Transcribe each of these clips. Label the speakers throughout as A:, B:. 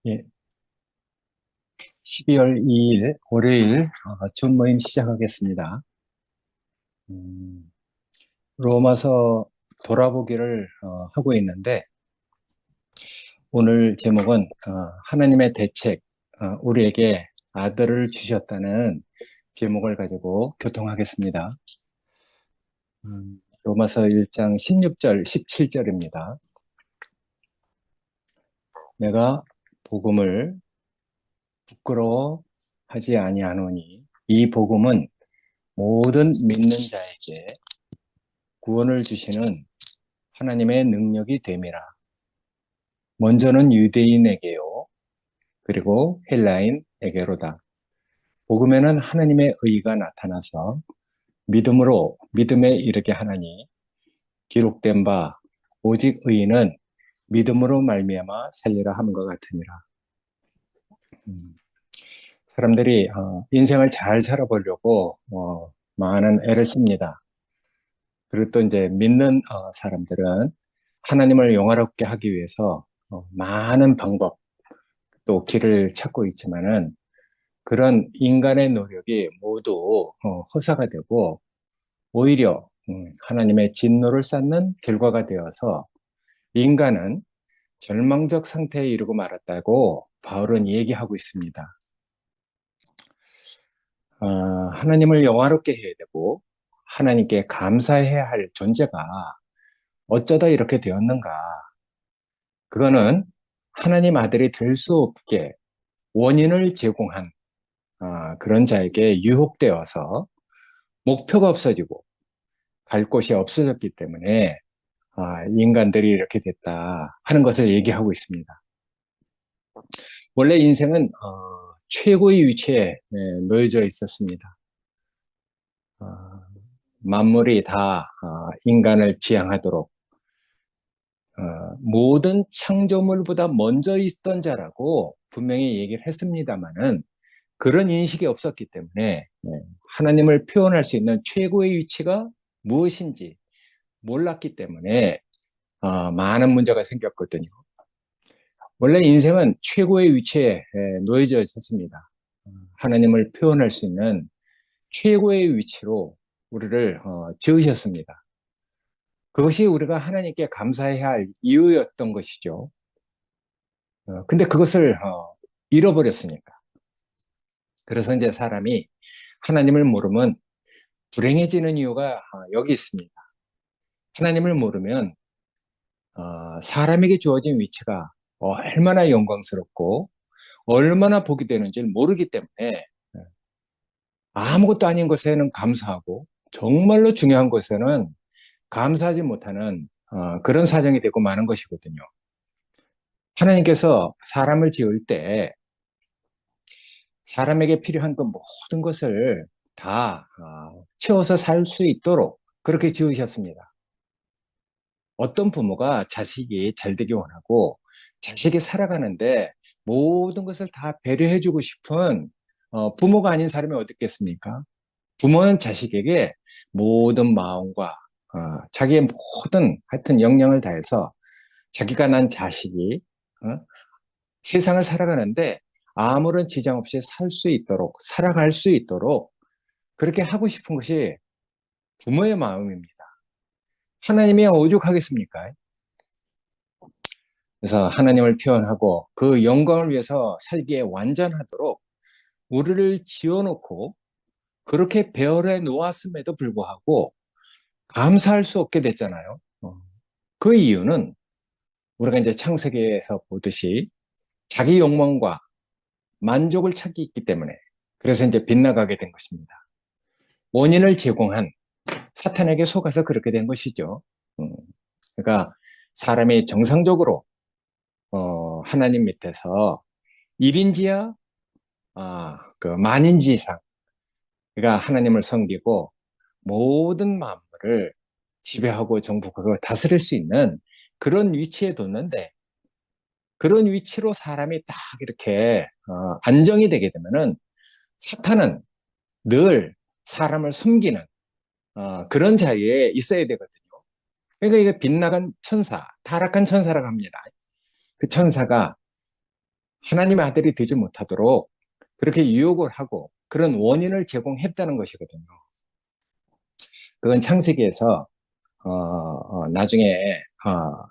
A: 예, 12월 2일 월요일 줌 모임 시작하겠습니다. 음, 로마서 돌아보기를 하고 있는데 오늘 제목은 하나님의 대책, 우리에게 아들을 주셨다는 제목을 가지고 교통하겠습니다. 로마서 1장 16절, 17절입니다. 내가 복음을 부끄러워하지 아니하노니 이 복음은 모든 믿는 자에게 구원을 주시는 하나님의 능력이 됨이라. 먼저는 유대인에게요. 그리고 헬라인에게로다. 복음에는 하나님의 의가 나타나서 믿음에 이르게 하나니 기록된 바 오직 의인은 믿음으로 말미암아 살리라 함과 같으니라. 음, 사람들이 인생을 잘 살아보려고 많은 애를 씁니다. 그리고 또 이제 믿는 사람들은 하나님을 영화롭게 하기 위해서 많은 방법 또 길을 찾고 있지만은 그런 인간의 노력이 모두 허사가 되고 오히려 하나님의 진노를 쌓는 결과가 되어서 인간은 절망적 상태에 이르고 말았다고 바울은 얘기하고 있습니다. 하나님을 영화롭게 해야 되고 하나님께 감사해야 할 존재가 어쩌다 이렇게 되었는가? 그거는 하나님 아들이 될 수 없게 원인을 제공한 그런 자에게 유혹되어서 목표가 없어지고 갈 곳이 없어졌기 때문에 인간들이 이렇게 됐다 하는 것을 얘기하고 있습니다. 원래 인생은 최고의 위치에 놓여져 있었습니다. 어, 만물이 다 인간을 지향하도록 모든 창조물보다 먼저 있던 자라고 분명히 얘기를 했습니다마는 그런 인식이 없었기 때문에 하나님을 표현할 수 있는 최고의 위치가 무엇인지 몰랐기 때문에 많은 문제가 생겼거든요. 원래 인생은 최고의 위치에 놓여져 있었습니다. 하나님을 표현할 수 있는 최고의 위치로 우리를 지으셨습니다. 그것이 우리가 하나님께 감사해야 할 이유였던 것이죠. 근데 그것을 잃어버렸으니까. 그래서 이제 사람이 하나님을 모르면 불행해지는 이유가 여기 있습니다. 하나님을 모르면 사람에게 주어진 위치가 얼마나 영광스럽고 얼마나 복이 되는지를 모르기 때문에 아무것도 아닌 것에는 감사하고 정말로 중요한 것에는 감사하지 못하는 그런 사정이 되고 마는 것이거든요. 하나님께서 사람을 지을 때 사람에게 필요한 그 모든 것을 다 채워서 살 수 있도록 그렇게 지으셨습니다. 어떤 부모가 자식이 잘 되기 원하고 자식이 살아가는데 모든 것을 다 배려해주고 싶은 부모가 아닌 사람이 어디 있겠습니까? 부모는 자식에게 모든 마음과 자기의 모든 하여튼 역량을 다해서 자기가 난 자식이 세상을 살아가는데 아무런 지장 없이 살 수 있도록 살아갈 수 있도록 그렇게 하고 싶은 것이 부모의 마음입니다. 하나님이 오죽하겠습니까? 그래서 하나님을 표현하고 그 영광을 위해서 살기에 완전하도록 우리를 지어놓고 그렇게 배열해 놓았음에도 불구하고 감사할 수 없게 됐잖아요. 그 이유는 우리가 이제 창세기에서 보듯이 자기 욕망과 만족을 찾기 있기 때문에 그래서 이제 빗나가게 된 것입니다. 원인을 제공한 사탄에게 속아서 그렇게 된 것이죠. 그러니까 사람이 정상적으로 하나님 밑에서 1인지야 그 만인지 이상 그러니까 하나님을 섬기고 모든 만물을 지배하고 정복하고 다스릴 수 있는 그런 위치에 뒀는데 그런 위치로 사람이 딱 이렇게 안정이 되게 되면은 사탄은 늘 사람을 섬기는 그런 자리에 있어야 되거든요. 그러니까 이게 빗나간 천사, 타락한 천사라고 합니다. 그 천사가 하나님의 아들이 되지 못하도록 그렇게 유혹을 하고 그런 원인을 제공했다는 것이거든요. 그건 창세기에서 나중에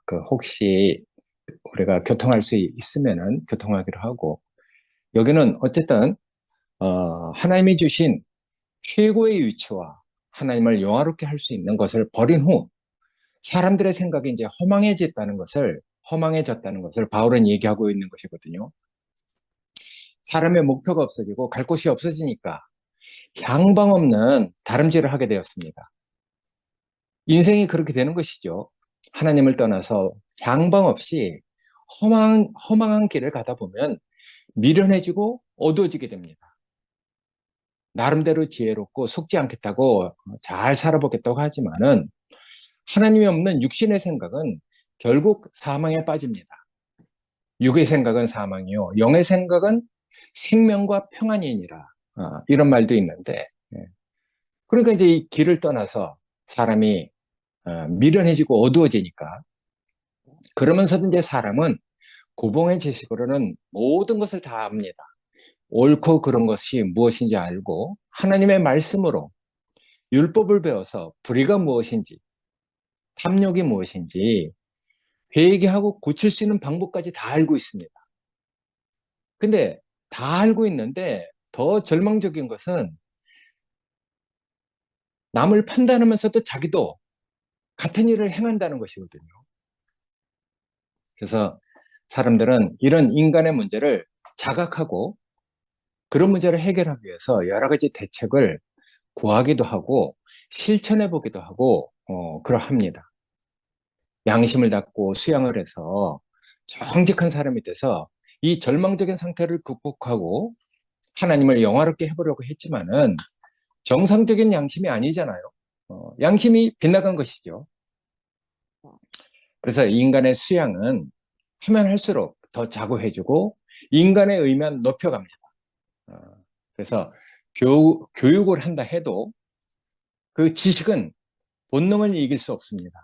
A: 그 혹시 우리가 교통할 수 있으면은 교통하기로 하고, 여기는 어쨌든 하나님이 주신 최고의 위치와 하나님을 영화롭게 할 수 있는 것을 버린 후 사람들의 생각이 이제 허망해졌다는 것을 바울은 얘기하고 있는 것이거든요. 사람의 목표가 없어지고 갈 곳이 없어지니까 향방 없는 다름질을 하게 되었습니다. 인생이 그렇게 되는 것이죠. 하나님을 떠나서 향방 없이 허망한 길을 가다 보면 미련해지고 어두워지게 됩니다. 나름대로 지혜롭고 속지 않겠다고 잘 살아보겠다고 하지만은 하나님이 없는 육신의 생각은 결국 사망에 빠집니다. 육의 생각은 사망이요, 영의 생각은 생명과 평안이니라. 이런 말도 있는데, 그러니까 이제 이 길을 떠나서 사람이 미련해지고 어두워지니까, 그러면서도 이제 사람은 고봉의 지식으로는 모든 것을 다 압니다. 옳고 그런 것이 무엇인지 알고 하나님의 말씀으로 율법을 배워서 불의가 무엇인지, 탐욕이 무엇인지 회개하고 고칠 수 있는 방법까지 다 알고 있습니다. 근데 다 알고 있는데 더 절망적인 것은 남을 판단하면서도 자기도 같은 일을 행한다는 것이거든요. 그래서 사람들은 이런 인간의 문제를 자각하고 그런 문제를 해결하기 위해서 여러 가지 대책을 구하기도 하고 실천해 보기도 하고 그러합니다. 양심을 닫고 수양을 해서 정직한 사람이 돼서 이 절망적인 상태를 극복하고 하나님을 영화롭게 해보려고 했지만은 정상적인 양심이 아니잖아요. 양심이 빗나간 것이죠. 그래서 인간의 수양은 하면 할수록 더 자고해지고 인간의 의만 높여갑니다. 어, 그래서 교육을 한다 해도 그 지식은 본능을 이길 수 없습니다.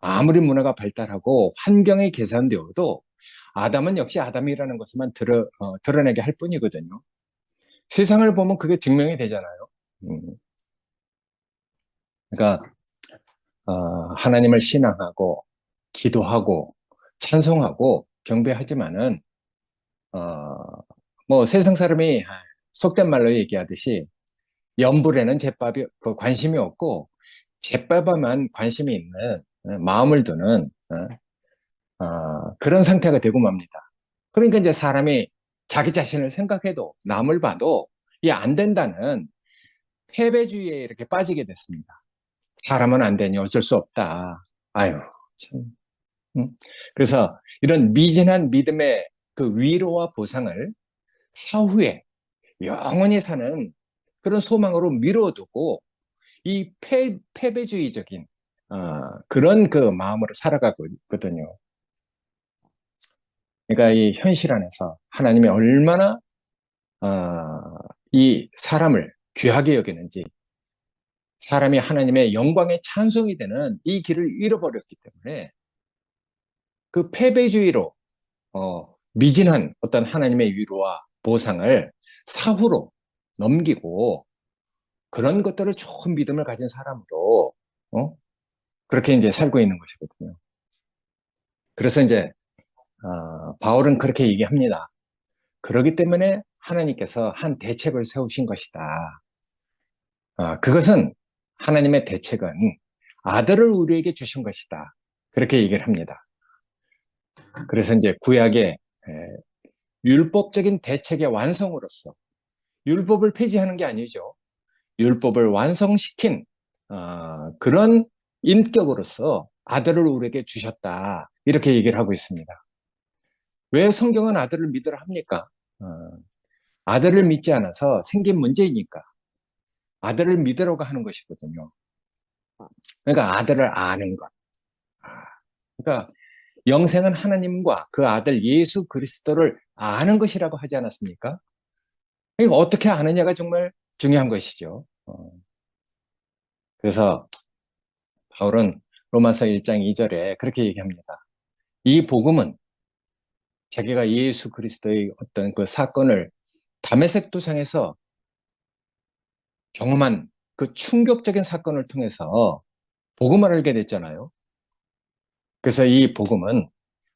A: 아무리 문화가 발달하고 환경이 개선되어도 아담은 역시 아담이라는 것만 드러내게 할 뿐이거든요. 세상을 보면 그게 증명이 되잖아요. 음, 그러니까 하나님을 신앙하고 기도하고 찬송하고 경배하지만은 어, 뭐 세상 사람이 속된 말로 얘기하듯이 연불에는 제밥이 관심이 없고 제밥에만 관심이 있는 마음을 두는 그런 상태가 되고 맙니다. 그러니까 이제 사람이 자기 자신을 생각해도 남을 봐도 이게 안 된다는 패배주의에 이렇게 빠지게 됐습니다. 사람은 안 되니 어쩔 수 없다. 아유, 참. 음. 그래서 이런 미진한 믿음의 그 위로와 보상을 사후에 영원히 사는 그런 소망으로 미뤄두고 이 패배주의적인 그런 그 마음으로 살아가고 있거든요. 그러니까 이 현실 안에서 하나님이 얼마나 이 사람을 귀하게 여기는지, 사람이 하나님의 영광의 찬송이 되는 이 길을 잃어버렸기 때문에 그 패배주의로 미진한 어떤 하나님의 위로와 보상을 사후로 넘기고 그런 것들을 좋은 믿음을 가진 사람으로 그렇게 이제 살고 있는 것이거든요. 그래서 이제 바울은 그렇게 얘기합니다. 그렇기 때문에 하나님께서 한 대책을 세우신 것이다. 그것은 하나님의 대책은 아들을 우리에게 주신 것이다. 그렇게 얘기를 합니다. 그래서 이제 구약의 율법적인 대책의 완성으로서 율법을 폐지하는 게 아니죠. 율법을 완성시킨 그런 인격으로서 아들을 우리에게 주셨다. 이렇게 얘기를 하고 있습니다. 왜 성경은 아들을 믿으라 합니까? 아들을 믿지 않아서 생긴 문제이니까 아들을 믿으라고 하는 것이거든요. 그러니까 아들을 아는 것. 그러니까 영생은 하나님과 그 아들 예수 그리스도를 아는 것이라고 하지 않았습니까? 그러니까 어떻게 아느냐가 정말 중요한 것이죠. 그래서 바울은 로마서 1장 2절에 그렇게 얘기합니다. 이 복음은 자기가 예수 그리스도의 어떤 그 사건을 다메섹 도상에서 경험한 그 충격적인 사건을 통해서 복음을 알게 됐잖아요. 그래서 이 복음은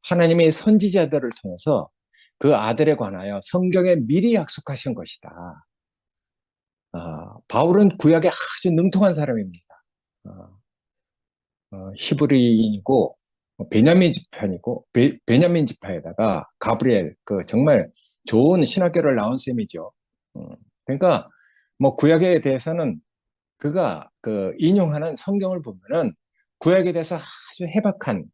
A: 하나님의 선지자들을 통해서 그 아들에 관하여 성경에 미리 약속하신 것이다. 바울은 구약에 아주 능통한 사람입니다. 어, 히브리인이고 베냐민 지파이고 베냐민 지파에다가 가브리엘 그 정말 좋은 신학교를 나온 셈이죠. 그러니까 뭐 구약에 대해서는 그가 그 인용하는 성경을 보면은 구약에 대해서 아주 해박한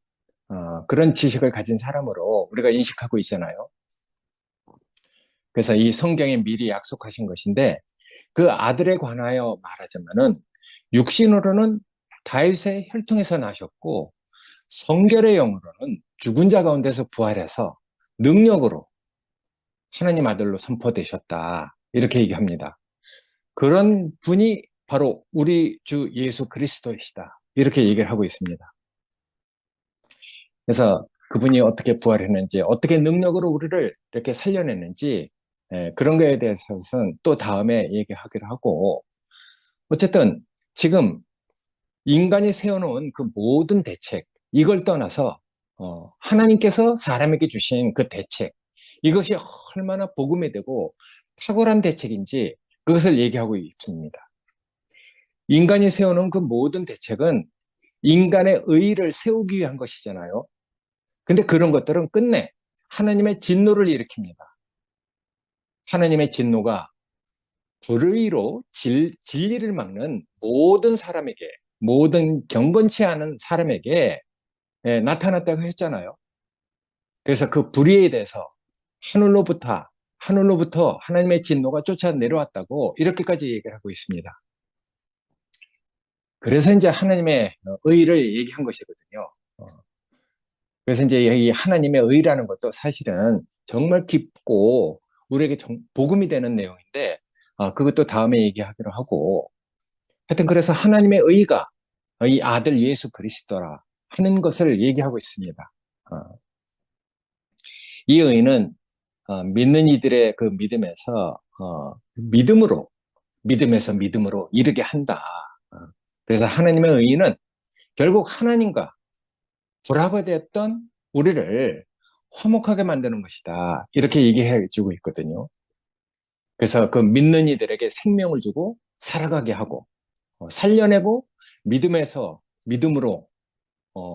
A: 그런 지식을 가진 사람으로 우리가 인식하고 있잖아요. 그래서 이 성경에 미리 약속하신 것인데 그 아들에 관하여 말하자면은 육신으로는 다윗의 혈통에서 나셨고 성결의 영으로는 죽은 자 가운데서 부활해서 능력으로 하나님 아들로 선포되셨다. 이렇게 얘기합니다. 그런 분이 바로 우리 주 예수 그리스도이시다. 이렇게 얘기를 하고 있습니다. 그래서 그분이 어떻게 부활했는지, 어떻게 능력으로 우리를 이렇게 살려냈는지, 그런 거에 대해서는 또 다음에 얘기하기로 하고, 어쨌든 지금 인간이 세워놓은 그 모든 대책, 이걸 떠나서 하나님께서 사람에게 주신 그 대책, 이것이 얼마나 복음이 되고 탁월한 대책인지 그것을 얘기하고 있습니다. 인간이 세워놓은 그 모든 대책은 인간의 의의를 세우기 위한 것이잖아요. 근데 그런 것들은 끝내 하나님의 진노를 일으킵니다. 하나님의 진노가 불의로 진리를 막는 모든 사람에게, 모든 경건치 않은 사람에게 나타났다고 했잖아요. 그래서 그 불의에 대해서 하늘로부터 하나님의 진노가 쫓아 내려왔다고 이렇게까지 얘기를 하고 있습니다. 그래서 이제 하나님의 의를 얘기한 것이거든요. 그래서 이제 이 하나님의 의라는 것도 사실은 정말 깊고 우리에게 복음이 되는 내용인데 그것도 다음에 얘기하기로 하고 하여튼 그래서 하나님의 의가 이 아들 예수 그리스도라 하는 것을 얘기하고 있습니다. 이 의는 믿는 이들의 그 믿음에서 믿음에서 믿음으로 이르게 한다. 그래서 하나님의 의는 결국 하나님과 불화가 되었던 우리를 화목하게 만드는 것이다. 이렇게 얘기해 주고 있거든요. 그래서 그 믿는 이들에게 생명을 주고 살아가게 하고 살려내고 믿음으로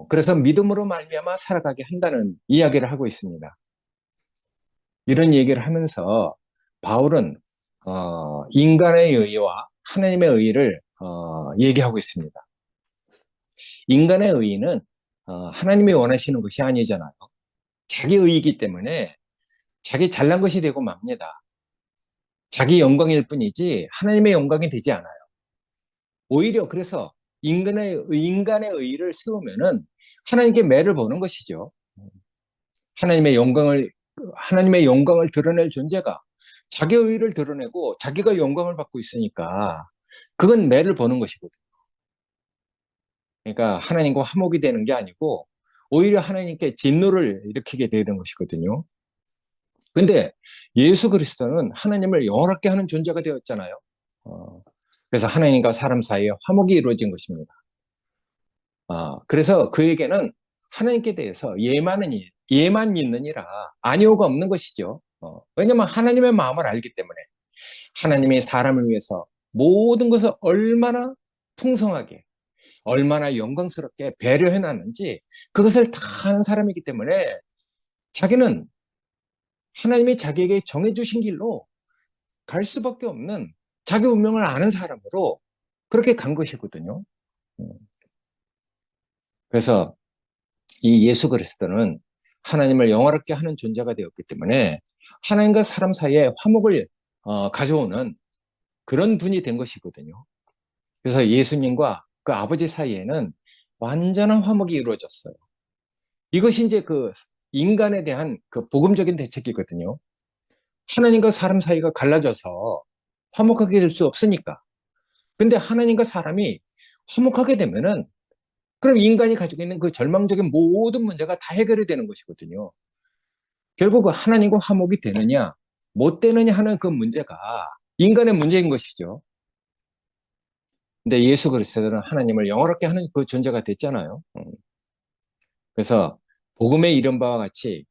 A: 그래서 믿음으로 말미암아 살아가게 한다는 이야기를 하고 있습니다. 이런 얘기를 하면서 바울은 인간의 의와 하나님의 의를 얘기하고 있습니다. 인간의 의는 하나님이 원하시는 것이 아니잖아요. 자기 의이기 때문에 자기 잘난 것이 되고 맙니다. 자기 영광일 뿐이지 하나님의 영광이 되지 않아요. 오히려 그래서 인간의 의의를 세우면은 하나님께 매를 보는 것이죠. 하나님의 영광을 하나님의 영광을 드러낼 존재가 자기 의의를 드러내고 자기가 영광을 받고 있으니까 그건 매를 보는 것이거든요. 그러니까 하나님과 화목이 되는 게 아니고 오히려 하나님께 진노를 일으키게 되는 것이거든요. 근데 예수 그리스도는 하나님을 영원하게 하는 존재가 되었잖아요. 그래서 하나님과 사람 사이에 화목이 이루어진 것입니다. 그래서 그에게는 하나님께 대해서 예만 있느니라 아니오가 없는 것이죠. 왜냐하면 하나님의 마음을 알기 때문에 하나님이 사람을 위해서 모든 것을 얼마나 풍성하게 얼마나 영광스럽게 배려해 놨는지 그것을 다 아는 사람이기 때문에 자기는 하나님이 자기에게 정해주신 길로 갈 수밖에 없는 자기 운명을 아는 사람으로 그렇게 간 것이거든요. 그래서 이 예수 그리스도는 하나님을 영화롭게 하는 존재가 되었기 때문에 하나님과 사람 사이에 화목을 가져오는 그런 분이 된 것이거든요. 그래서 예수님과 그 아버지 사이에는 완전한 화목이 이루어졌어요. 이것이 이제 그 인간에 대한 그 복음적인 대책이거든요. 하나님과 사람 사이가 갈라져서 화목하게 될 수 없으니까. 근데 하나님과 사람이 화목하게 되면은 그럼 인간이 가지고 있는 그 절망적인 모든 문제가 다 해결이 되는 것이거든요. 결국 하나님과 화목이 되느냐, 못 되느냐 하는 그 문제가 인간의 문제인 것이죠. 근데 예수 그리스도는 하나님을 영원롭게 하는 그 존재가 됐잖아요. 그래서 복음에 이른 바와 같이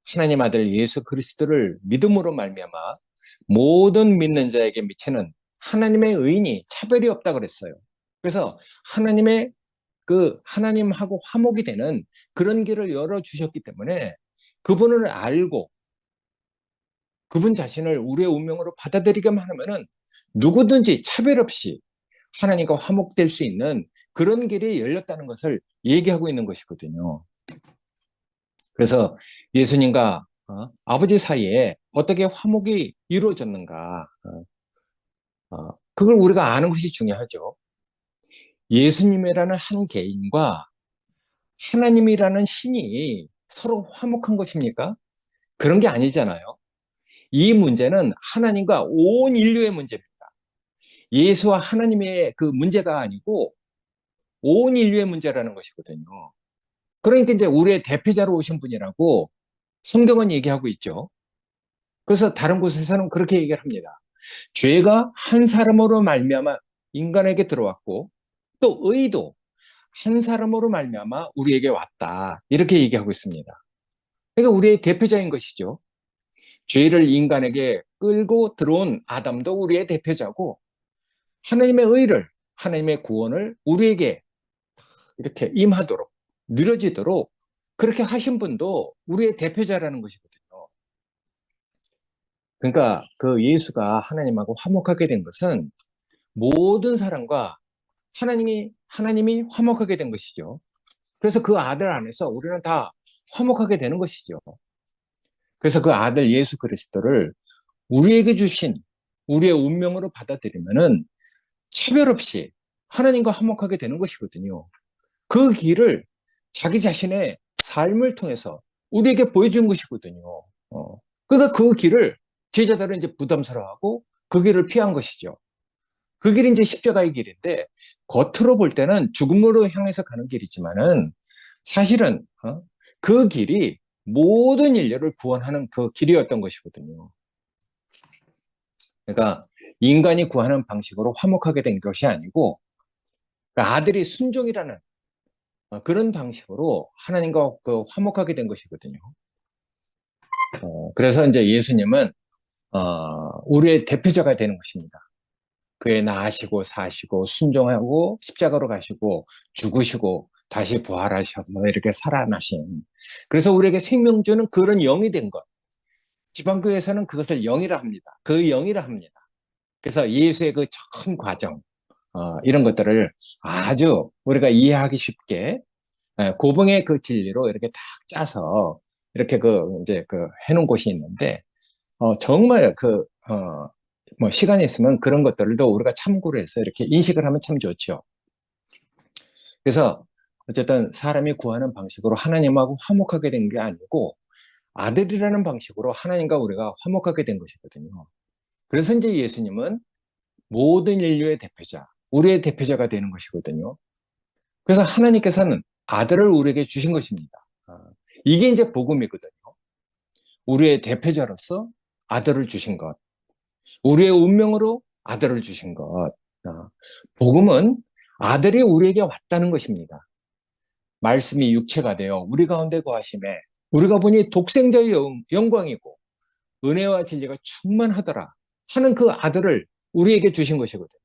A: 하나님 아들 예수 그리스도를 믿음으로 말미암아 모든 믿는 자에게 미치는 하나님의 의인이 차별이 없다 그랬어요. 그래서 하나님의 하나님하고 화목이 되는 그런 길을 열어주셨기 때문에 그분을 알고 그분 자신을 우리의 운명으로 받아들이기만 하면은 누구든지 차별 없이 하나님과 화목될 수 있는 그런 길이 열렸다는 것을 얘기하고 있는 것이거든요. 그래서 예수님과 아버지 사이에 어떻게 화목이 이루어졌는가, 그걸 우리가 아는 것이 중요하죠. 예수님이라는 한 개인과 하나님이라는 신이 서로 화목한 것입니까? 그런 게 아니잖아요. 이 문제는 하나님과 온 인류의 문제입니다. 예수와 하나님의 그 문제가 아니고 온 인류의 문제라는 것이거든요. 그러니까 이제 우리의 대표자로 오신 분이라고 성경은 얘기하고 있죠. 그래서 다른 곳에서는 그렇게 얘기를 합니다. 죄가 한 사람으로 말미암아 인간에게 들어왔고 또 의도 한 사람으로 말미암아 우리에게 왔다. 이렇게 얘기하고 있습니다. 그러니까 우리의 대표자인 것이죠. 죄를 인간에게 끌고 들어온 아담도 우리의 대표자고 하나님의 의를 하나님의 구원을 우리에게 이렇게 임하도록 누려지도록 그렇게 하신 분도 우리의 대표자라는 것이거든요. 그러니까 그 예수가 하나님하고 화목하게 된 것은 모든 사람과 하나님이 화목하게 된 것이죠. 그래서 그 아들 안에서 우리는 다 화목하게 되는 것이죠. 그래서 그 아들 예수 그리스도를 우리에게 주신 우리의 운명으로 받아들이면은 차별 없이 하나님과 화목하게 되는 것이거든요. 그 길을 자기 자신의 삶을 통해서 우리에게 보여준 것이거든요. 그러니까 그 길을 제자들은 이제 부담스러워하고 그 길을 피한 것이죠. 그 길이 이제 십자가의 길인데 겉으로 볼 때는 죽음으로 향해서 가는 길이지만은 사실은 그 길이 모든 인류를 구원하는 그 길이었던 것이거든요. 그러니까 인간이 구하는 방식으로 화목하게 된 것이 아니고 그러니까 아들이 순종이라는 그런 방식으로 하나님과 그 화목하게 된 것이거든요. 그래서 이제 예수님은 우리의 대표자가 되는 것입니다. 그의 나으시고 사시고 순종하고 십자가로 가시고 죽으시고 다시 부활하셔서 이렇게 살아나신. 그래서 우리에게 생명 주는 그런 영이 된 것. 지방교회에서는 그것을 영이라 합니다. 그 영이라 합니다. 그래서 예수의 그 전 과정, 이런 것들을 아주 우리가 이해하기 쉽게 고봉의 그 진리로 이렇게 딱 짜서 이렇게 이제 해놓은 곳이 있는데, 정말 뭐 시간이 있으면 그런 것들도 우리가 참고를 해서 이렇게 인식을 하면 참 좋죠. 그래서 어쨌든 사람이 구하는 방식으로 하나님하고 화목하게 된 게 아니고 아들이라는 방식으로 하나님과 우리가 화목하게 된 것이거든요. 그래서 이제 예수님은 모든 인류의 대표자, 우리의 대표자가 되는 것이거든요. 그래서 하나님께서는 아들을 우리에게 주신 것입니다. 이게 이제 복음이거든요. 우리의 대표자로서 아들을 주신 것. 우리의 운명으로 아들을 주신 것. 복음은 아들이 우리에게 왔다는 것입니다. 말씀이 육체가 되어 우리 가운데 거하심에 우리가 보니 독생자의 영광이고 은혜와 진리가 충만하더라 하는 그 아들을 우리에게 주신 것이거든요.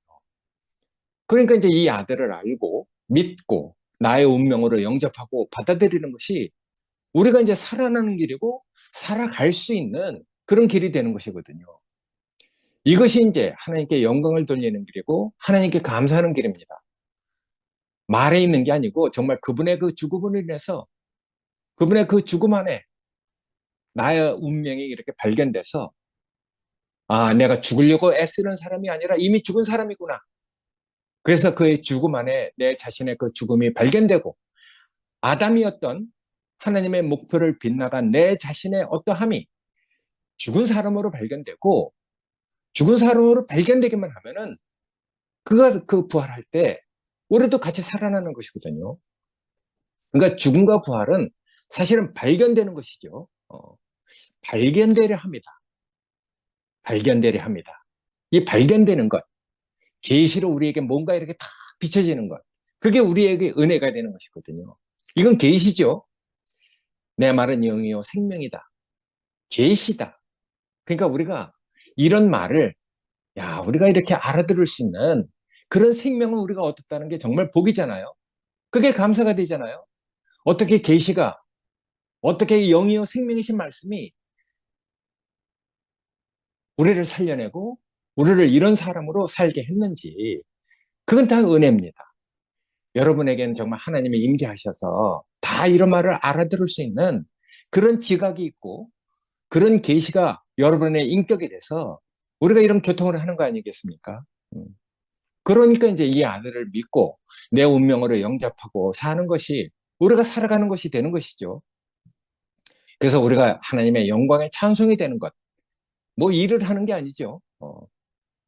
A: 그러니까 이제 이 아들을 알고 믿고 나의 운명으로 영접하고 받아들이는 것이 우리가 이제 살아나는 길이고 살아갈 수 있는 그런 길이 되는 것이거든요. 이것이 이제 하나님께 영광을 돌리는 길이고 하나님께 감사하는 길입니다. 말에 있는 게 아니고 정말 그분의 그 죽음으로 인해서 그분의 그 죽음 안에 나의 운명이 이렇게 발견돼서 내가 죽으려고 애쓰는 사람이 아니라 이미 죽은 사람이구나. 그래서 그의 죽음 안에 내 자신의 그 죽음이 발견되고 아담이었던 하나님의 목표를 빗나간 내 자신의 어떠함이 죽은 사람으로 발견되고 죽은 사람으로 발견되기만 하면은 그가 그 부활할 때 우리도 같이 살아나는 것이거든요. 그러니까 죽음과 부활은 사실은 발견되는 것이죠. 발견되려 합니다. 발견되려 합니다. 이 발견되는 것, 계시로 우리에게 뭔가 이렇게 탁 비춰지는 것, 그게 우리에게 은혜가 되는 것이거든요. 이건 계시죠. 내 말은 영이요 생명이다. 계시다. 그러니까 우리가 이런 말을 우리가 이렇게 알아들을 수 있는 그런 생명을 우리가 얻었다는 게 정말 복이잖아요. 그게 감사가 되잖아요. 어떻게 계시가 어떻게 영이요 생명이신 말씀이 우리를 살려내고 우리를 이런 사람으로 살게 했는지 그건 다 은혜입니다. 여러분에게는 정말 하나님이 임재하셔서 다 이런 말을 알아들을 수 있는 그런 지각이 있고 그런 계시가 여러분의 인격에 대해서 우리가 이런 교통을 하는 거 아니겠습니까? 그러니까 이제 이 아들을 믿고 내 운명으로 영접하고 사는 것이 우리가 살아가는 것이 되는 것이죠. 그래서 우리가 하나님의 영광의 찬송이 되는 것, 뭐 일을 하는 게 아니죠.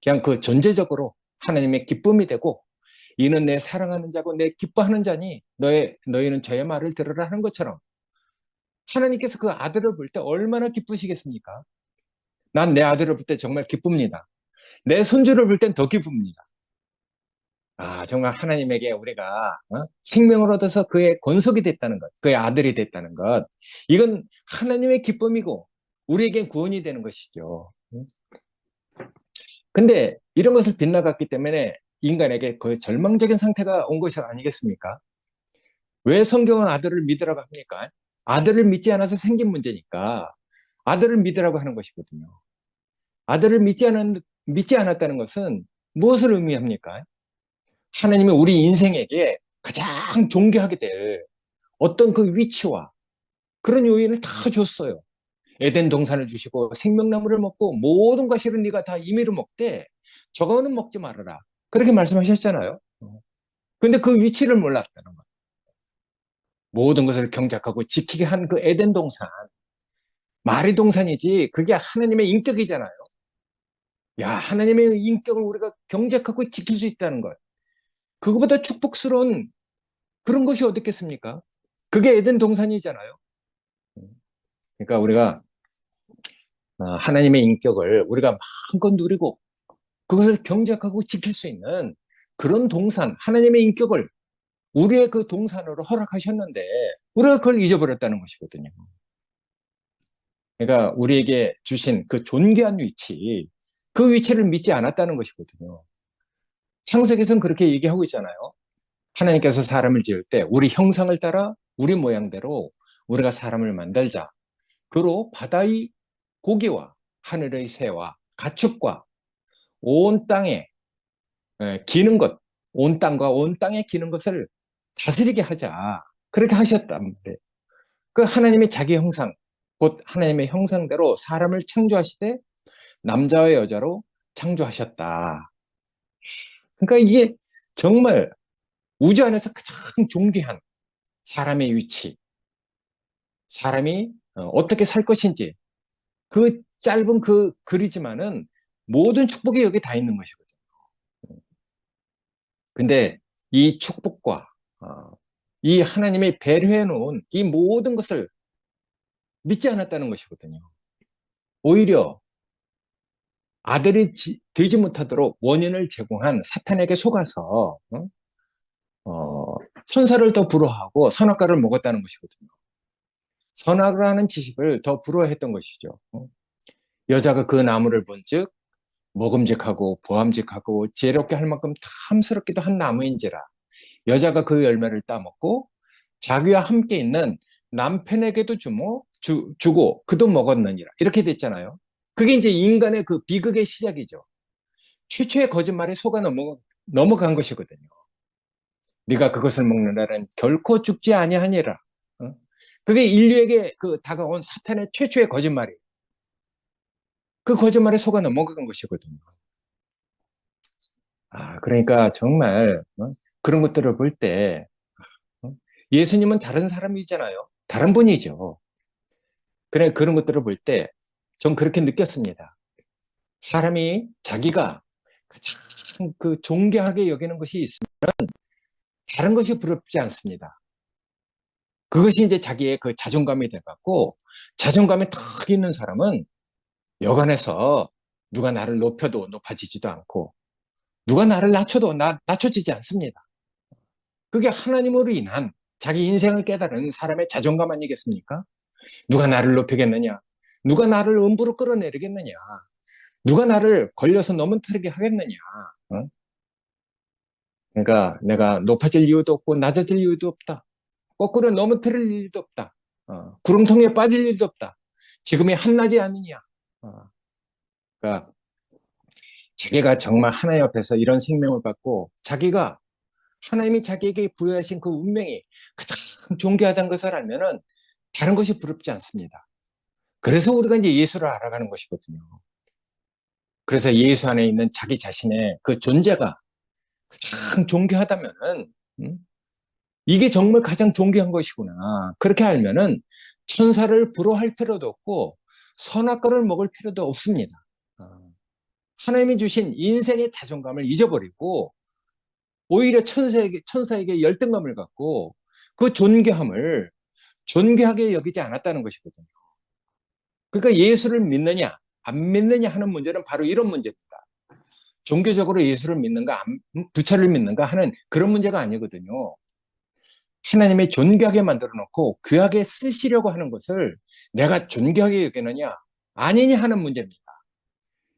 A: 그냥 그 존재적으로 하나님의 기쁨이 되고 이는 내 사랑하는 자고 내 기뻐하는 자니 너희는 저의 말을 들으라 하는 것처럼 하나님께서 그 아들을 볼 때 얼마나 기쁘시겠습니까? 난 내 아들을 볼 때 정말 기쁩니다. 내 손주를 볼 땐 더 기쁩니다. 정말 하나님에게 우리가 생명을 얻어서 그의 권속이 됐다는 것, 그의 아들이 됐다는 것, 이건 하나님의 기쁨이고 우리에겐 구원이 되는 것이죠. 근데 이런 것을 빗나갔기 때문에 인간에게 거의 절망적인 상태가 온 것이 아니겠습니까? 왜 성경은 아들을 믿으라고 합니까? 아들을 믿지 않아서 생긴 문제니까 아들을 믿으라고 하는 것이거든요. 아들을 믿지 않았다는 것은 무엇을 의미합니까? 하나님이 우리 인생에게 가장 존귀하게 될 어떤 그 위치와 그런 요인을 다 줬어요. 에덴 동산을 주시고 생명나무를 먹고 모든 과실은 네가 다 임의로 먹되 저거는 먹지 말아라. 그렇게 말씀하셨잖아요. 근데 그 위치를 몰랐다는 거예요. 모든 것을 경작하고 지키게 한 그 에덴 동산. 말이 동산이지 그게 하나님의 인격이잖아요. 하나님의 인격을 우리가 경작하고 지킬 수 있다는 것. 그거보다 축복스러운 그런 것이 어디 있겠습니까? 그게 에덴 동산이잖아요. 그러니까 우리가 하나님의 인격을 우리가 마음껏 누리고 그것을 경작하고 지킬 수 있는 그런 동산, 하나님의 인격을 우리의 그 동산으로 허락하셨는데 우리가 그걸 잊어버렸다는 것이거든요. 그러니까 우리에게 주신 그 존귀한 위치, 그 위치를 믿지 않았다는 것이거든요. 창세기에서는 그렇게 얘기하고 있잖아요. 하나님께서 사람을 지을 때 우리 형상을 따라 우리 모양대로 우리가 사람을 만들자. 그로 바다의 고기와 하늘의 새와 가축과 온 땅에 기는 것, 온 땅과 온 땅에 기는 것을 다스리게 하자. 그렇게 하셨단 말이에요. 그 하나님의 자기 형상, 곧 하나님의 형상대로 사람을 창조하시되 남자와 여자로 창조하셨다. 그러니까 이게 정말 우주 안에서 가장 존귀한 사람의 위치, 사람이 어떻게 살 것인지 그 짧은 그 글이지만은 모든 축복이 여기 다 있는 것이거든요. 근데 이 축복과 이 하나님의 배려해 놓은 이 모든 것을 믿지 않았다는 것이거든요. 오히려 아들이 되지 못하도록 원인을 제공한 사탄에게 속아서 천사를 더 부러워하고 선악과를 먹었다는 것이거든요. 선악을 하는 지식을 더 부러워했던 것이죠. 여자가 그 나무를 본즉 먹음직하고 보암직하고 지혜롭게 할 만큼 탐스럽기도 한 나무인지라 여자가 그 열매를 따먹고 자기와 함께 있는 남편에게도 주고 그도 먹었느니라 이렇게 됐잖아요. 그게 이제 인간의 그 비극의 시작이죠. 최초의 거짓말에 속아 넘어간 것이거든요. 네가 그것을 먹는 날은 결코 죽지 아니하니라. 그게 인류에게 그 다가온 사탄의 최초의 거짓말이에요. 그 거짓말에 속아 넘어간 것이거든요. 그러니까 정말 그런 것들을 볼 때 예수님은 다른 사람이잖아요. 다른 분이죠. 그래 그런 것들을 볼 때 전 그렇게 느꼈습니다. 사람이 자기가 가장 그 존귀하게 여기는 것이 있으면 다른 것이 부럽지 않습니다. 그것이 이제 자기의 그 자존감이 돼갖고, 자존감이 탁 있는 사람은 여간해서 누가 나를 높여도 높아지지도 않고, 누가 나를 낮춰도 낮춰지지 않습니다. 그게 하나님으로 인한 자기 인생을 깨달은 사람의 자존감 아니겠습니까? 누가 나를 높이겠느냐? 누가 나를 음부로 끌어내리겠느냐? 누가 나를 걸려서 넘어뜨리게 하겠느냐? 어? 그러니까 내가 높아질 이유도 없고 낮아질 이유도 없다. 거꾸로 넘어뜨릴 일도 없다. 구름통에 빠질 일도 없다. 지금이 한낮이 아니냐. 어, 그러니까 자기가 정말 하나님 앞에서 이런 생명을 받고 자기가 하나님이 자기에게 부여하신 그 운명이 가장 존귀하다는 것을 알면은 다른 것이 부럽지 않습니다. 그래서 우리가 이제 예수를 알아가는 것이거든요. 그래서 예수 안에 있는 자기 자신의 그 존재가 가장 존귀하다면은, 이게 정말 가장 존귀한 것이구나. 그렇게 알면은 천사를 부러워할 필요도 없고 선악과를 먹을 필요도 없습니다. 하나님이 주신 인생의 자존감을 잊어버리고 오히려 천사에게 열등감을 갖고 그 존귀하게 여기지 않았다는 것이거든요. 그러니까 예수를 믿느냐, 안 믿느냐 하는 문제는 바로 이런 문제입니다. 종교적으로 예수를 믿는가, 부처를 믿는가 하는 그런 문제가 아니거든요. 하나님의 존귀하게 만들어 놓고 귀하게 쓰시려고 하는 것을 내가 존귀하게 여기느냐, 아니냐 하는 문제입니다.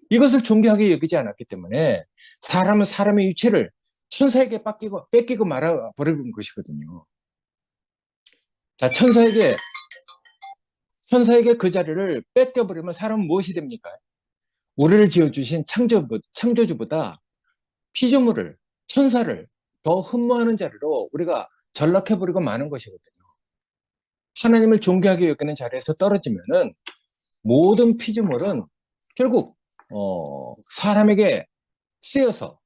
A: 이것을 존귀하게 여기지 않았기 때문에 사람은 사람의 유체를 천사에게 뺏기고 말아버리는 것이거든요. 자, 천사에게 그 자리를 뺏겨버리면 사람은 무엇이 됩니까? 우리를 지어주신 창조주보다 피조물을, 천사를 더 흠모하는 자리로 우리가 전락해버리고 마는 것이거든요. 하나님을 존귀하게 여기는 자리에서 떨어지면은 모든 피조물은 결국 사람에게 쓰여서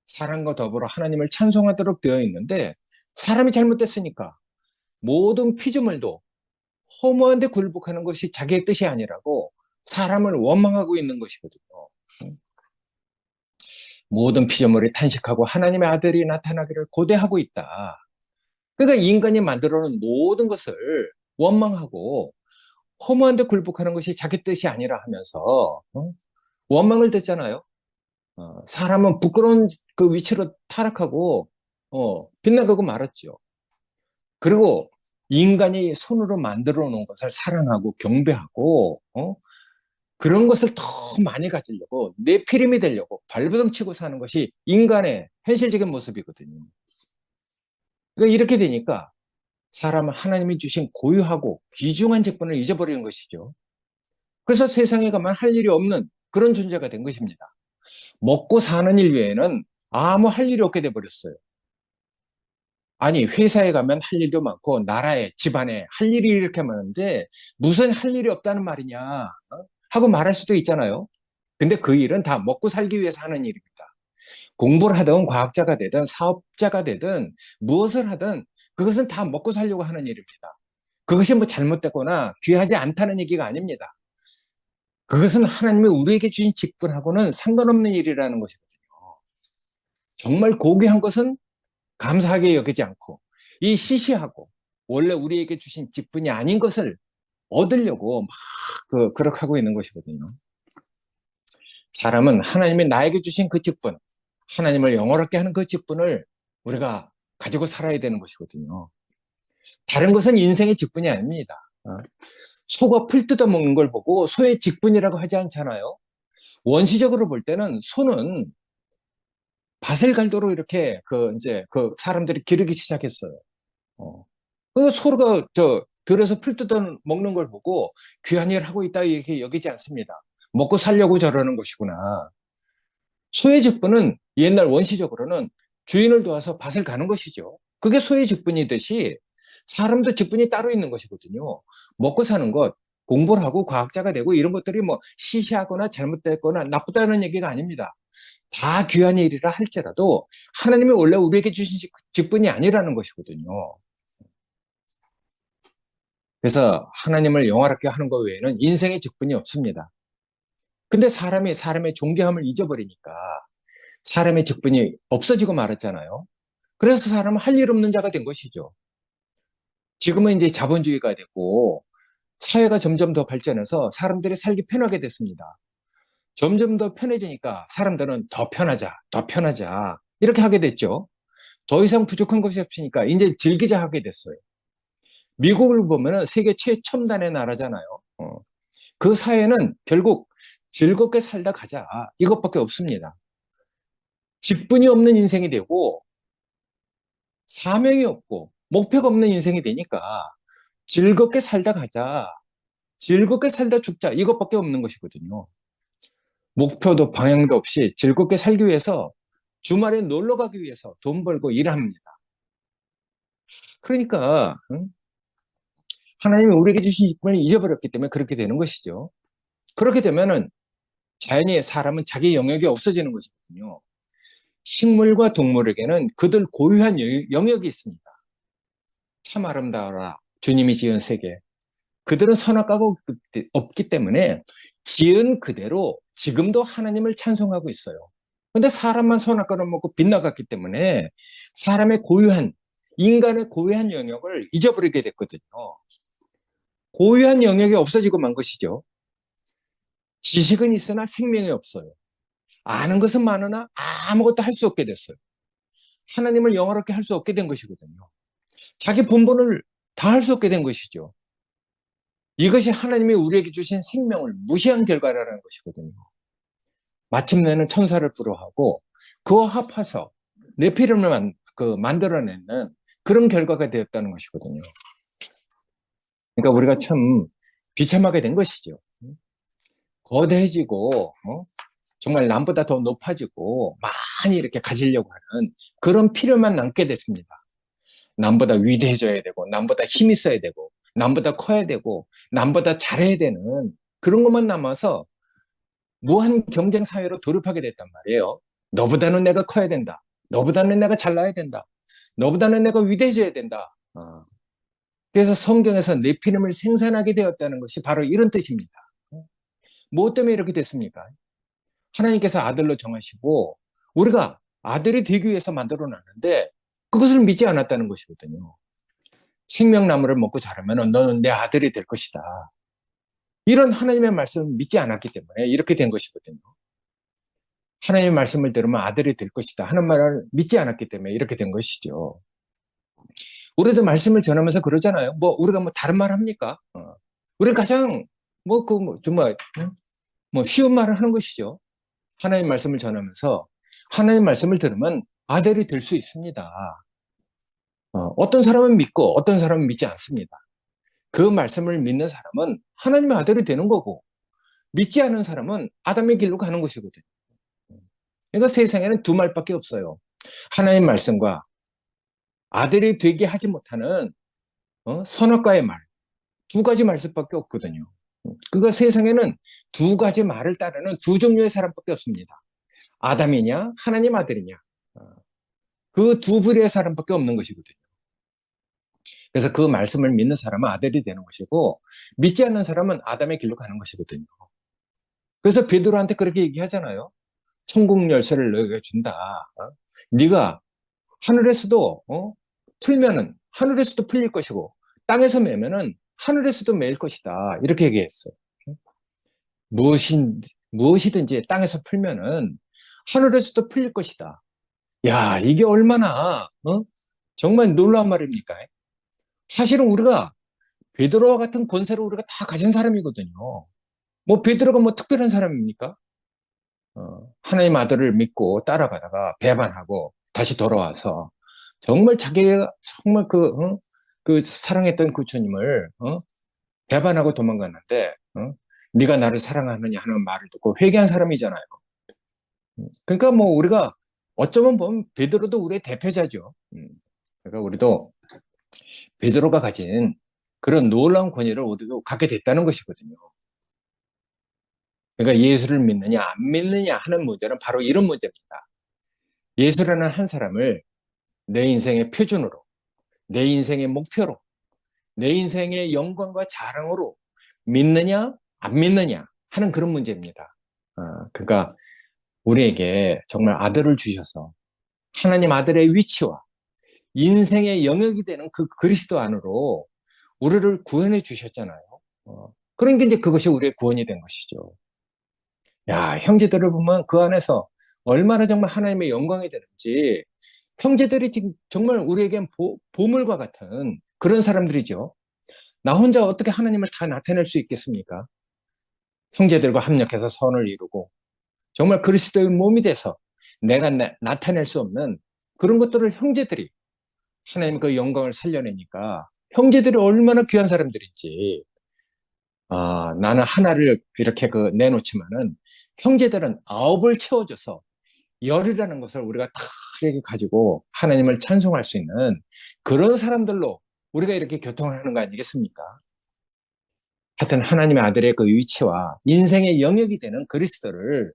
A: 사람과 더불어 하나님을 찬송하도록 되어 있는데 사람이 잘못됐으니까 모든 피조물도 허무한데 굴복하는 것이 자기의 뜻이 아니라고 사람을 원망하고 있는 것이거든요. 모든 피조물이 탄식하고 하나님의 아들이 나타나기를 고대하고 있다. 그러니까 인간이 만들어 놓은 모든 것을 원망하고 허무한데 굴복하는 것이 자기 뜻이 아니라 하면서 원망을 듣잖아요. 사람은 부끄러운 그 위치로 타락하고 빗나가고 말았죠. 그리고 인간이 손으로 만들어 놓은 것을 사랑하고 경배하고 그런 것을 더 많이 가지려고 내피림이 되려고 발버둥 치고 사는 것이 인간의 현실적인 모습이거든요. 그러니까 이렇게 되니까 사람은 하나님이 주신 고유하고 귀중한 직분을 잊어버리는 것이죠. 그래서 세상에 가면 할 일이 없는 그런 존재가 된 것입니다. 먹고 사는 일 외에는 아무 할 일이 없게 돼버렸어요. 아니, 회사에 가면 할 일도 많고 나라에, 집안에 할 일이 이렇게 많은데 무슨 할 일이 없다는 말이냐 하고 말할 수도 있잖아요. 근데 그 일은 다 먹고 살기 위해서 하는 일입니다. 공부를 하든 과학자가 되든 사업자가 되든 무엇을 하든 그것은 다 먹고 살려고 하는 일입니다. 그것이 뭐 잘못됐거나 귀하지 않다는 얘기가 아닙니다. 그것은 하나님이 우리에게 주신 직분하고는 상관없는 일이라는 것이거든요. 정말 고귀한 것은 감사하게 여기지 않고 이 시시하고 원래 우리에게 주신 직분이 아닌 것을 얻으려고 막 그렇게 하고 있는 것이거든요. 사람은 하나님이 나에게 주신 그 직분, 하나님을 영원하게 하는 그 직분을 우리가 가지고 살아야 되는 것이거든요. 다른 것은 인생의 직분이 아닙니다. 소가 풀 뜯어먹는 걸 보고 소의 직분이라고 하지 않잖아요. 원시적으로 볼 때는 소는 밭을 갈도록 이렇게 이제 사람들이 기르기 시작했어요. 그 소가 들어서 풀 뜯어 먹는 걸 보고 귀한 일 하고 있다 이렇게 여기지 않습니다. 먹고 살려고 저러는 것이구나. 소의 직분은 옛날 원시적으로는 주인을 도와서 밭을 가는 것이죠. 그게 소의 직분이듯이 사람도 직분이 따로 있는 것이거든요. 먹고 사는 것, 공부를 하고 과학자가 되고 이런 것들이 뭐 시시하거나 잘못됐거나 나쁘다는 얘기가 아닙니다. 다 귀한 일이라 할지라도 하나님이 원래 우리에게 주신 직분이 아니라는 것이거든요. 그래서 하나님을 영화롭게 하는 것 외에는 인생의 직분이 없습니다. 근데 사람이 사람의 존귀함을 잊어버리니까 사람의 직분이 없어지고 말았잖아요. 그래서 사람은 할 일 없는 자가 된 것이죠. 지금은 이제 자본주의가 되고 사회가 점점 더 발전해서 사람들이 살기 편하게 됐습니다. 점점 더 편해지니까 사람들은 더 편하자, 더 편하자 이렇게 하게 됐죠. 더 이상 부족한 것이 없으니까 이제 즐기자 하게 됐어요. 미국을 보면은 세계 최첨단의 나라잖아요. 그 사회는 결국 즐겁게 살다 가자 이것밖에 없습니다. 직분이 없는 인생이 되고 사명이 없고 목표가 없는 인생이 되니까 즐겁게 살다 가자, 즐겁게 살다 죽자 이것밖에 없는 것이거든요. 목표도 방향도 없이 즐겁게 살기 위해서 주말에 놀러 가기 위해서 돈 벌고 일합니다. 그러니까 하나님이 우리에게 주신 직분을 잊어버렸기 때문에 그렇게 되는 것이죠. 그렇게 되면은 자연히 사람은 자기 영역이 없어지는 것이거든요. 식물과 동물에게는 그들 고유한 영역이 있습니다. 참 아름다워라. 주님이 지은 세계. 그들은 선악과가 없기 때문에 지은 그대로 지금도 하나님을 찬송하고 있어요. 근데 사람만 선악과를 먹고 빗나갔기 때문에 사람의 고유한, 인간의 고유한 영역을 잊어버리게 됐거든요. 고유한 영역이 없어지고 만 것이죠. 지식은 있으나 생명이 없어요. 아는 것은 많으나 아무것도 할 수 없게 됐어요. 하나님을 영화롭게 할 수 없게 된 것이거든요. 자기 본분을 다 할 수 없게 된 것이죠. 이것이 하나님이 우리에게 주신 생명을 무시한 결과라는 것이거든요. 마침내는 천사를 부러하고 그와 합해서 네피림을 만들어내는 그런 결과가 되었다는 것이거든요. 그러니까 우리가 참 비참하게 된 것이죠. 거대해지고 정말 남보다 더 높아지고 많이 이렇게 가지려고 하는 그런 필요만 남게 됐습니다. 남보다 위대해져야 되고 남보다 힘 있어야 되고 남보다 커야 되고 남보다 잘해야 되는 그런 것만 남아서 무한 경쟁 사회로 돌입하게 됐단 말이에요. 너보다는 내가 커야 된다. 너보다는 내가 잘나야 된다. 너보다는 내가 위대해져야 된다. 그래서 성경에서 네피림을 생산하게 되었다는 것이 바로 이런 뜻입니다. 무엇 때문에 이렇게 됐습니까? 하나님께서 아들로 정하시고 우리가 아들이 되기 위해서 만들어 놨는데 그것을 믿지 않았다는 것이거든요. 생명나무를 먹고 자라면 너는 내 아들이 될 것이다. 이런 하나님의 말씀을 믿지 않았기 때문에 이렇게 된 것이거든요. 하나님의 말씀을 들으면 아들이 될 것이다 하는 말을 믿지 않았기 때문에 이렇게 된 것이죠. 우리도 말씀을 전하면서 그러잖아요. 우리가 다른 말 합니까? 우리는 가장 정말 쉬운 말을 하는 것이죠. 하나님 말씀을 전하면서 하나님 말씀을 들으면 아들이 될 수 있습니다. 어떤 사람은 믿고 어떤 사람은 믿지 않습니다. 그 말씀을 믿는 사람은 하나님의 아들이 되는 거고 믿지 않는 사람은 아담의 길로 가는 것이거든요. 그러니까 세상에는 두 말밖에 없어요. 하나님 말씀과 아들이 되게 하지 못하는 선악과의 말, 두 가지 말씀밖에 없거든요. 그러니까 세상에는 두 가지 말을 따르는 두 종류의 사람밖에 없습니다. 아담이냐 하나님 아들이냐 그 두 부류의 사람밖에 없는 것이거든요. 그래서 그 말씀을 믿는 사람은 아들이 되는 것이고 믿지 않는 사람은 아담의 길로 가는 것이거든요. 그래서 베드로한테 그렇게 얘기하잖아요. 천국 열쇠를 너에게 준다. 네가 하늘에서도 풀면은 하늘에서도 풀릴 것이고 땅에서 매면은 하늘에서도 매일 것이다. 이렇게 얘기했어요. 무엇이든지 땅에서 풀면은 하늘에서도 풀릴 것이다. 야, 이게 얼마나 정말 놀라운 말입니까? 사실은 우리가 베드로와 같은 권세를 우리가 다 가진 사람이거든요. 베드로가 특별한 사람입니까? 하나님 아들을 믿고 따라가다가 배반하고 다시 돌아와서 정말 자기가 정말 그 사랑했던 그 주님을 배반하고 도망갔는데 네가 나를 사랑하느냐 하는 말을 듣고 회개한 사람이잖아요. 그러니까 우리가 어쩌면 보면 베드로도 우리의 대표자죠. 그러니까 우리도 베드로가 가진 그런 놀라운 권위를 우리도 갖게 됐다는 것이거든요. 그러니까 예수를 믿느냐 안 믿느냐 하는 문제는 바로 이런 문제입니다. 예수라는 한 사람을 내 인생의 표준으로, 내 인생의 목표로, 내 인생의 영광과 자랑으로 믿느냐 안 믿느냐 하는 그런 문제입니다. 그러니까 우리에게 정말 아들을 주셔서 하나님 아들의 위치와 인생의 영역이 되는 그 그리스도 안으로 우리를 구원해 주셨잖아요. 그러니까 이제 그것이 우리의 구원이 된 것이죠. 야, 형제들을 보면 그 안에서 얼마나 정말 하나님의 영광이 되는지 형제들이 지금 정말 우리에겐 보물과 같은 그런 사람들이죠. 나 혼자 어떻게 하나님을 다 나타낼 수 있겠습니까? 형제들과 합력해서 선을 이루고 정말 그리스도의 몸이 돼서 내가 나타낼 수 없는 그런 것들을 형제들이 하나님 그 영광을 살려내니까 형제들이 얼마나 귀한 사람들인지 나는 하나를 이렇게 내놓지만은 형제들은 아홉을 채워줘서 열이라는 것을 우리가 다 이렇게 가지고 하나님을 찬송할 수 있는 그런 사람들로 우리가 이렇게 교통을 하는 거 아니겠습니까? 하여튼 하나님의 아들의 그 위치와 인생의 영역이 되는 그리스도를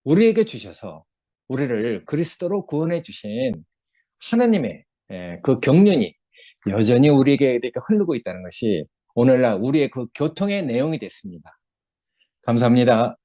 A: 우리에게 주셔서 우리를 그리스도로 구원해 주신 하나님의 그 경륜이 여전히 우리에게 이렇게 흐르고 있다는 것이 오늘날 우리의 그 교통의 내용이 됐습니다. 감사합니다.